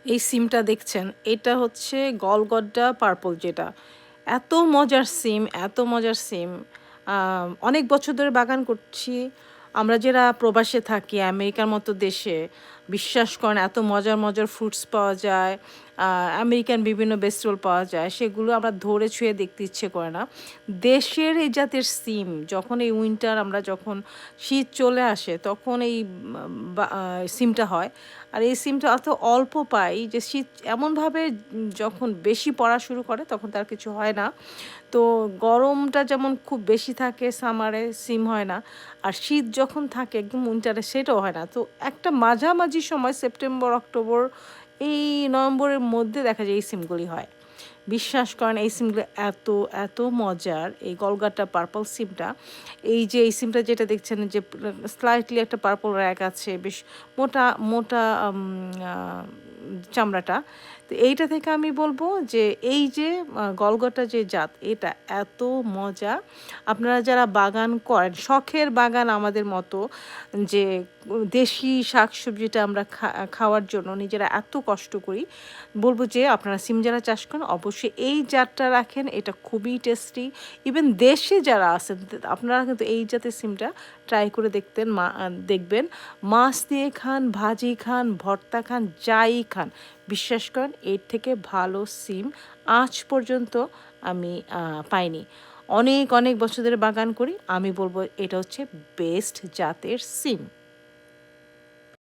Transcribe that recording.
এই সিমটা দেখছেন, এটা হচ্ছে গলগড্ডা পার্পল যেটা। এত মজার সিম, এত মজার সিম। অনেক বছর ধরে বাগান করছি। আমরা যারা প্রবাসে থাকি আমেরিকার মতো দেশে, বিশ্বাস করেন এত মজার মজার ফ্রুটস পাওয়া যায়, আমেরিকান বিভিন্ন ভেজিটেবল পাওয়া যায়, সেগুলো আমরা ধরে ছুঁয়ে দেখতে ইচ্ছে করে না। দেশের এই জাতের সিম যখন এই উইন্টার, আমরা যখন শীত চলে আসে তখন এই সিমটা হয়। আর এই সিমটা এত অল্প পাই যে শীত এমনভাবে যখন বেশি পড়া শুরু করে তখন তার কিছু হয় না। তো গরমটা যেমন খুব বেশি থাকে সামারে, সিম হয় না। আর শীত যখন থাকে একদম উইন্টারে, সেটাও হয় না। তো একটা মাঝামাঝি সময় সেপ্টেম্বর অক্টোবর এই নভেম্বরের মধ্যে দেখা যায় এই সিমগুলি হয়। বিশ্বাস করেন এই সিমগুলো এত এত মজার, এই গলগাটা পার্পল সিমটা। এই যে এই সিমটা যেটা দেখছেন যে স্লাইটলি একটা পার্পল র্যাক আছে, বেশ মোটা মোটা চামড়াটা। তো এইটা থেকে আমি বলবো যে এই যে গলগটা যে জাত, এটা এত মজা। আপনারা যারা বাগান করেন, শখের বাগান আমাদের মতো, যে দেশি শাকসবজিটা আমরা খাওয়ার জন্য নিজেরা এত কষ্ট করি, বলবো যে আপনারা সিম যারা চাষ করেন অবশ্যই এই জাতটা রাখেন, এটা খুবই টেস্টি। ইভেন দেশে যারা আছেন আপনারা কিন্তু এই জাতের সিমটা ট্রাই করে দেখবেন। মাছ দিয়ে খান, ভাজি খান, ভর্তা খান, যাই খান, বিশ্বাস করেন এর থেকে ভালো সিম আজ পর্যন্ত আমি পাইনি। অনেক অনেক বছর ধরে বাগান করি, আমি বলবো এটা হচ্ছে বেস্ট জাতের সিম।